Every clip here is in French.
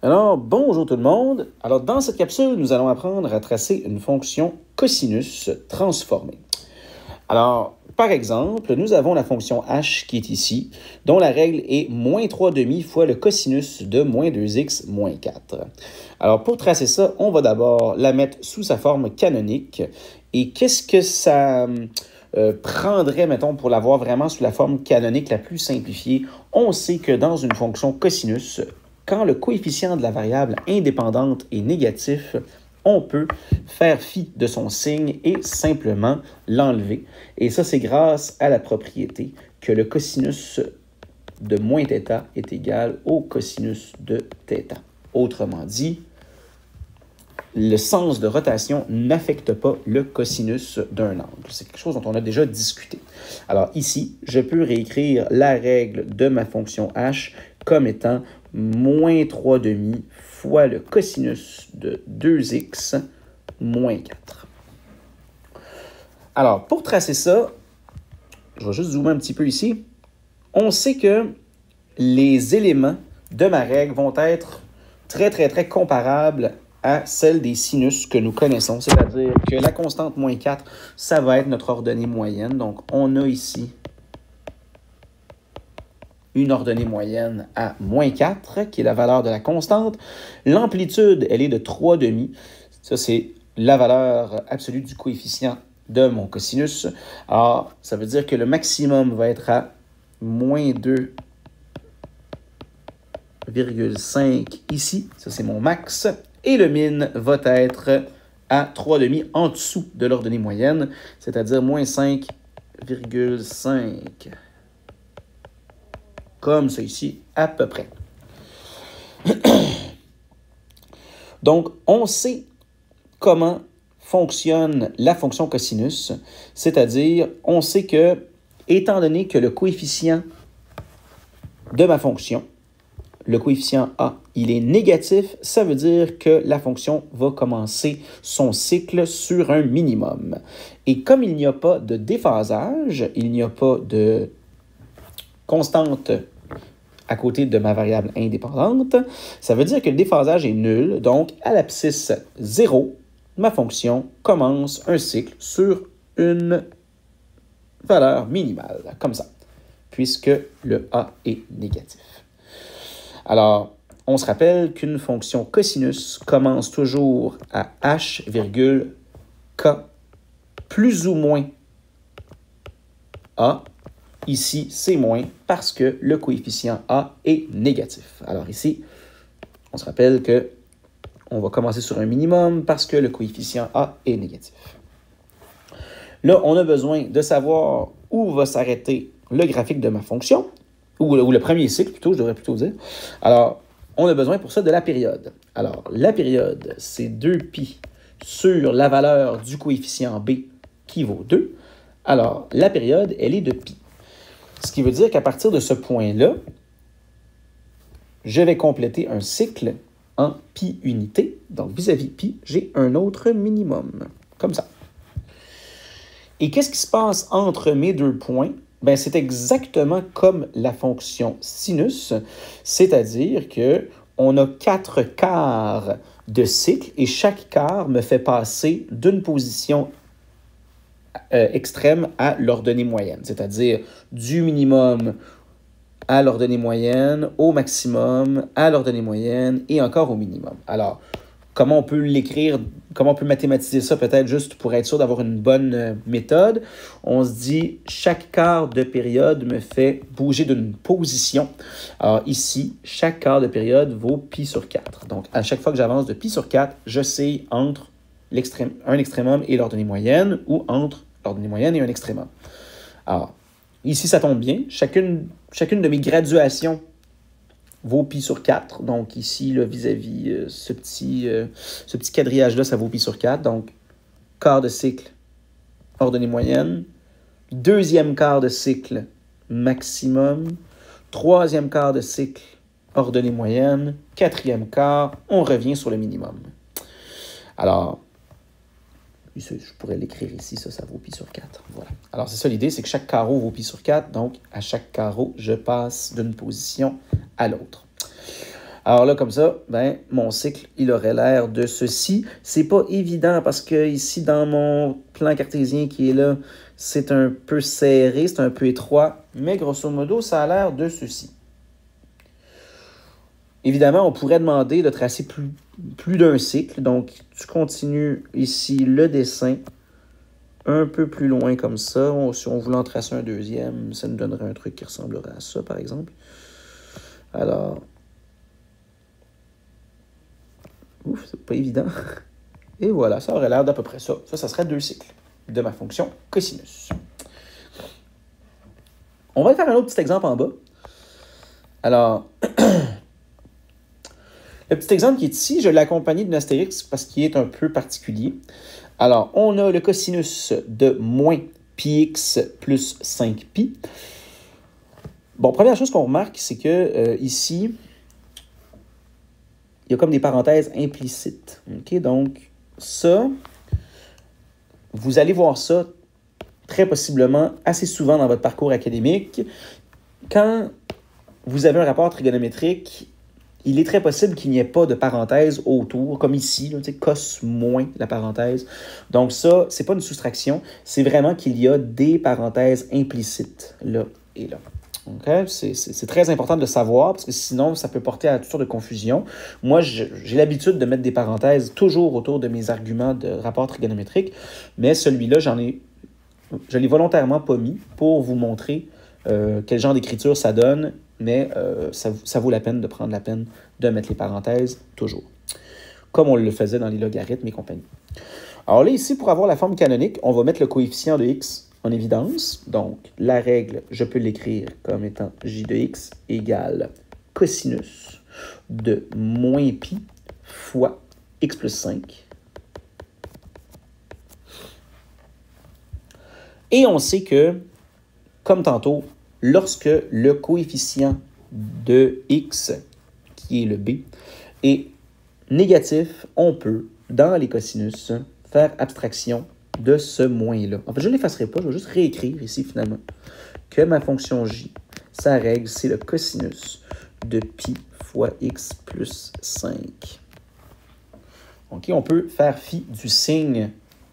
Alors, bonjour tout le monde. Alors, dans cette capsule, nous allons apprendre à tracer une fonction cosinus transformée. Alors, par exemple, nous avons la fonction h qui est ici, dont la règle est moins 3/2 fois le cosinus de moins 2x moins 4. Alors, pour tracer ça, on va d'abord la mettre sous sa forme canonique. Et qu'est-ce que ça prendrait, mettons, pour l'avoir vraiment sous la forme canonique la plus simplifiée? On sait que dans une fonction cosinus, quand le coefficient de la variable indépendante est négatif, on peut faire fi de son signe et simplement l'enlever. Et ça, c'est grâce à la propriété que le cosinus de moins θ est égal au cosinus de θ. Autrement dit, le sens de rotation n'affecte pas le cosinus d'un angle. C'est quelque chose dont on a déjà discuté. Alors ici, je peux réécrire la règle de ma fonction h comme étant moins 3/2 fois le cosinus de 2x moins 4. Alors, pour tracer ça, je vais juste zoomer un petit peu ici. On sait que les éléments de ma règle vont être très comparables à celle des sinus que nous connaissons, c'est-à-dire que la constante moins 4, ça va être notre ordonnée moyenne. Donc, on a ici une ordonnée moyenne à moins 4, qui est la valeur de la constante. L'amplitude, elle est de 3/2. Ça, c'est la valeur absolue du coefficient de mon cosinus. Alors, ça veut dire que le maximum va être à moins 2,5 ici. Ça, c'est mon max. Et le min va être à 3/2 en dessous de l'ordonnée moyenne, c'est-à-dire moins 5,5. Comme ça ici, à peu près. Donc, on sait comment fonctionne la fonction cosinus, c'est-à-dire, on sait que, étant donné que le coefficient de ma fonction, le coefficient a, il est négatif, ça veut dire que la fonction va commencer son cycle sur un minimum. Et comme il n'y a pas de déphasage, il n'y a pas de constante à côté de ma variable indépendante, ça veut dire que le déphasage est nul. Donc, à l'abscisse 0, ma fonction commence un cycle sur une valeur minimale, comme ça, puisque le a est négatif. Alors, on se rappelle qu'une fonction cosinus commence toujours à h, k plus ou moins a. Ici, c'est moins parce que le coefficient a est négatif. Alors ici, on se rappelle qu'on va commencer sur un minimum parce que le coefficient a est négatif. Là, on a besoin de savoir où va s'arrêter le graphique de ma fonction, ou le premier cycle plutôt, je devrais plutôt dire. Alors, on a besoin pour ça de la période. Alors, la période, c'est 2π sur la valeur du coefficient b qui vaut 2. Alors, la période, elle est de π. Ce qui veut dire qu'à partir de ce point-là, je vais compléter un cycle en π unités. Donc, vis-à-vis π, j'ai un autre minimum, comme ça. Et qu'est-ce qui se passe entre mes deux points? Ben, c'est exactement comme la fonction sinus, c'est-à-dire qu'on a 4 quarts de cycle et chaque quart me fait passer d'une position extrême à l'ordonnée moyenne, c'est-à-dire du minimum à l'ordonnée moyenne, au maximum, à l'ordonnée moyenne et encore au minimum. Alors, comment on peut l'écrire, comment on peut mathématiser ça peut-être juste pour être sûr d'avoir une bonne méthode? On se dit, chaque quart de période me fait bouger d'une position. Alors ici, chaque quart de période vaut π sur 4. Donc, à chaque fois que j'avance de π sur 4, je sais entre un extrémum et l'ordonnée moyenne ou entre l'ordonnée moyenne et un extrémum. Alors, ici, ça tombe bien. Chacune de mes graduations vaut π sur 4. Donc ici, là, vis-à-vis ce petit quadrillage-là, ça vaut π sur 4. Donc, quart de cycle, ordonnée moyenne. Deuxième quart de cycle, maximum. Troisième quart de cycle, ordonnée moyenne. Quatrième quart, on revient sur le minimum. Alors, je pourrais l'écrire ici, ça vaut π sur 4. Voilà. Alors, c'est ça l'idée, c'est que chaque carreau vaut π sur 4. Donc, à chaque carreau, je passe d'une position à l'autre. Alors là, comme ça, ben, mon cycle, il aurait l'air de ceci. C'est pas évident parce que ici, dans mon plan cartésien qui est là, c'est un peu serré, c'est un peu étroit, mais grosso modo, ça a l'air de ceci. Évidemment, on pourrait demander de tracer plus d'un cycle. Donc, tu continues ici le dessin un peu plus loin comme ça. Si on voulait en tracer un deuxième, ça nous donnerait un truc qui ressemblerait à ça, par exemple. Alors, ouf, c'est pas évident. Et voilà, ça aurait l'air d'à peu près ça. Ça serait 2 cycles de ma fonction cosinus. On va faire un autre petit exemple en bas. Alors, le petit exemple qui est ici, je l'ai accompagné d'une astérix parce qu'il est un peu particulier. Alors, on a le cosinus de moins πx plus 5π. Bon, première chose qu'on remarque, c'est que ici, il y a comme des parenthèses implicites. OK? Donc, ça, vous allez voir ça très possiblement assez souvent dans votre parcours académique. Quand vous avez un rapport trigonométrique, il est très possible qu'il n'y ait pas de parenthèse autour, comme ici, là, cos moins la parenthèse. Donc ça, c'est pas une soustraction, c'est vraiment qu'il y a des parenthèses implicites là et là. Okay? C'est très important de le savoir parce que sinon, ça peut porter à toutes sortes de confusion. Moi, j'ai l'habitude de mettre des parenthèses toujours autour de mes arguments de rapport trigonométrique, mais celui-là, je l'ai volontairement pas mis pour vous montrer quel genre d'écriture ça donne, mais ça vaut la peine de prendre la peine de mettre les parenthèses toujours, comme on le faisait dans les logarithmes et compagnie. Alors là, ici, pour avoir la forme canonique, on va mettre le coefficient de x en évidence. Donc, la règle, je peux l'écrire comme étant j de x égale cosinus de moins pi fois x plus 5. Et on sait que, comme tantôt, lorsque le coefficient de x, qui est le b, est négatif, on peut, dans les cosinus, faire abstraction de ce moins-là. En fait, je ne l'effacerai pas, je vais juste réécrire ici, finalement, que ma fonction j, sa règle, c'est le cosinus de pi fois x plus 5. OK, on peut faire fi du signe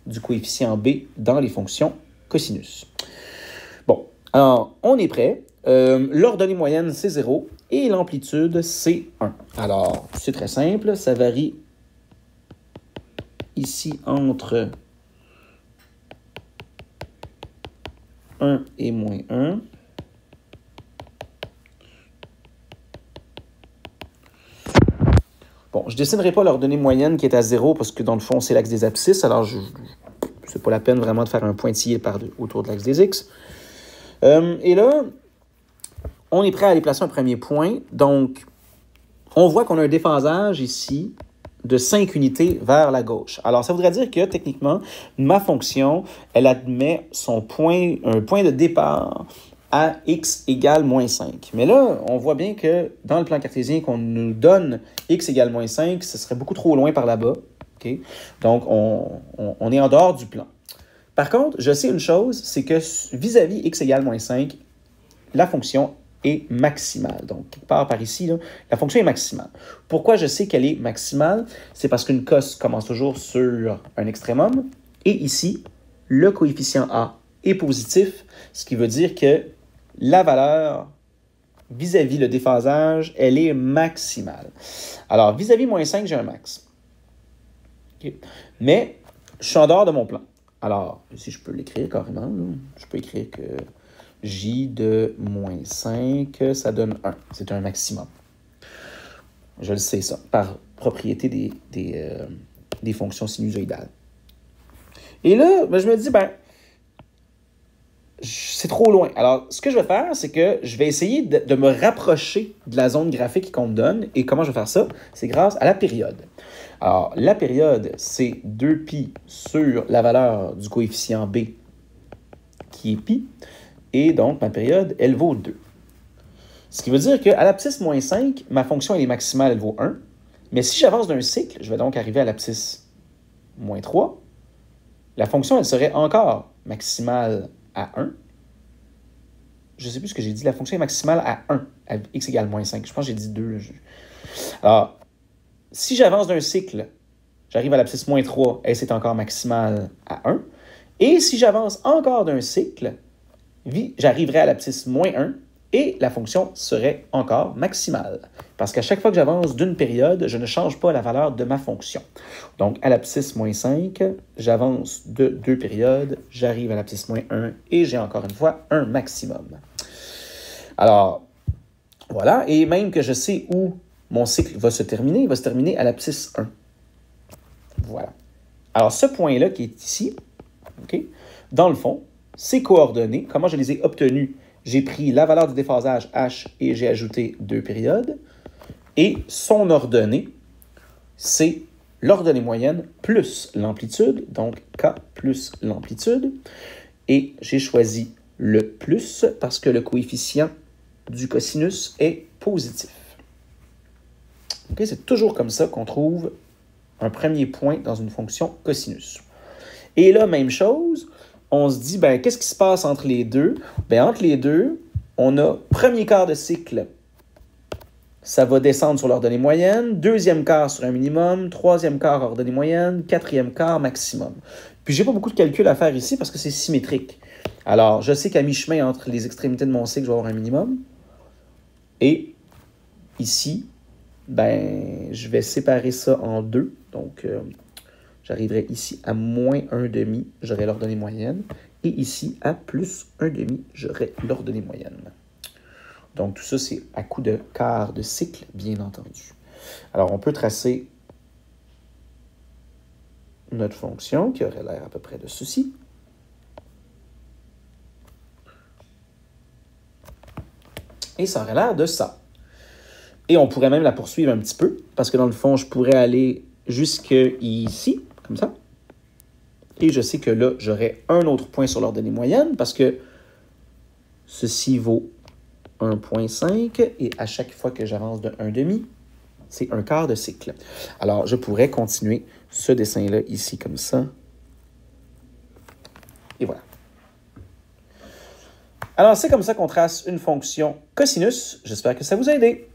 du coefficient b dans les fonctions cosinus. Bon, alors, on est prêt. L'ordonnée moyenne, c'est 0 et l'amplitude, c'est 1. Alors, c'est très simple, ça varie ici entre 1 et moins 1. Bon, je ne dessinerai pas l'ordonnée moyenne qui est à 0 parce que dans le fond, c'est l'axe des abscisses. Alors, c'est pas la peine vraiment de faire un pointillé autour de l'axe des x. Et là, on est prêt à aller placer un premier point. Donc, on voit qu'on a un déphasage ici de 5 unités vers la gauche. Alors, ça voudrait dire que, techniquement, ma fonction, elle admet un point de départ à x égale moins 5. Mais là, on voit bien que dans le plan cartésien qu'on nous donne x égale moins 5, ce serait beaucoup trop loin par là-bas. Okay? Donc, on est en dehors du plan. Par contre, je sais une chose, c'est que vis-à-vis x égale moins 5, la fonction est maximale. Donc, quelque part par ici, là, la fonction est maximale. Pourquoi je sais qu'elle est maximale? C'est parce qu'une cos commence toujours sur un extrémum. Et ici, le coefficient a est positif, ce qui veut dire que la valeur vis-à-vis le déphasage, elle est maximale. Alors, vis-à-vis moins 5, j'ai un max. Okay. Mais, je suis en dehors de mon plan. Alors, si je peux l'écrire carrément, là, je peux écrire que j de moins 5, ça donne 1. C'est un maximum. Je le sais, ça, par propriété des fonctions sinusoïdales. Et là, ben, je me dis, c'est trop loin. Alors, ce que je vais faire, c'est que je vais essayer de me rapprocher de la zone graphique qu'on me donne. Et comment je vais faire ça? C'est grâce à la période. Alors, la période, c'est 2π sur la valeur du coefficient b, qui est pi. Et donc, ma période, elle vaut 2. Ce qui veut dire qu'à l'abscisse moins 5, ma fonction, elle est maximale, elle vaut 1. Mais si j'avance d'un cycle, je vais donc arriver à l'abscisse moins 3. La fonction, elle serait encore maximale à 1. Je ne sais plus ce que j'ai dit. La fonction est maximale à 1, à x égale moins 5. Je pense que j'ai dit 2. Alors, si j'avance d'un cycle, j'arrive à l'abscisse moins 3, et c'est encore maximal à 1. Et si j'avance encore d'un cycle, j'arriverai à l'abscisse moins 1, et la fonction serait encore maximale. Parce qu'à chaque fois que j'avance d'une période, je ne change pas la valeur de ma fonction. Donc, à l'abscisse moins 5, j'avance de 2 périodes, j'arrive à l'abscisse moins 1, et j'ai encore une fois un maximum. Alors, voilà, et même que je sais où mon cycle va se terminer, il va se terminer à l'abscisse 1. Voilà. Alors, ce point-là qui est ici, okay, dans le fond, ces coordonnées, comment je les ai obtenues? J'ai pris la valeur du déphasage H et j'ai ajouté 2 périodes. Et son ordonnée, c'est l'ordonnée moyenne plus l'amplitude, donc K plus l'amplitude. Et j'ai choisi le plus parce que le coefficient du cosinus est positif. Okay, c'est toujours comme ça qu'on trouve un premier point dans une fonction cosinus. Et là, même chose, on se dit, ben, qu'est-ce qui se passe entre les deux? Ben, entre les deux, on a premier quart de cycle, ça va descendre sur l'ordonnée moyenne, deuxième quart sur un minimum, troisième quart ordonnée moyenne, quatrième quart maximum. Puis, j'ai pas beaucoup de calculs à faire ici parce que c'est symétrique. Alors, je sais qu'à mi-chemin entre les extrémités de mon cycle, je vais avoir un minimum. Et ici, ben, je vais séparer ça en deux. Donc, j'arriverai ici à moins 1,5, j'aurai l'ordonnée moyenne. Et ici, à plus 1,5, j'aurai l'ordonnée moyenne. Donc, tout ça, c'est à coup de quart de cycle, bien entendu. Alors, on peut tracer notre fonction qui aurait l'air à peu près de ceci. Et ça aurait l'air de ça. Et on pourrait même la poursuivre un petit peu, parce que dans le fond, je pourrais aller jusqu'ici, comme ça. Et je sais que là, j'aurai un autre point sur l'ordonnée moyenne, parce que ceci vaut 1,5, et à chaque fois que j'avance de 1,5, c'est un quart de cycle. Alors, je pourrais continuer ce dessin-là ici, comme ça. Et voilà. Alors, c'est comme ça qu'on trace une fonction cosinus. J'espère que ça vous a aidé.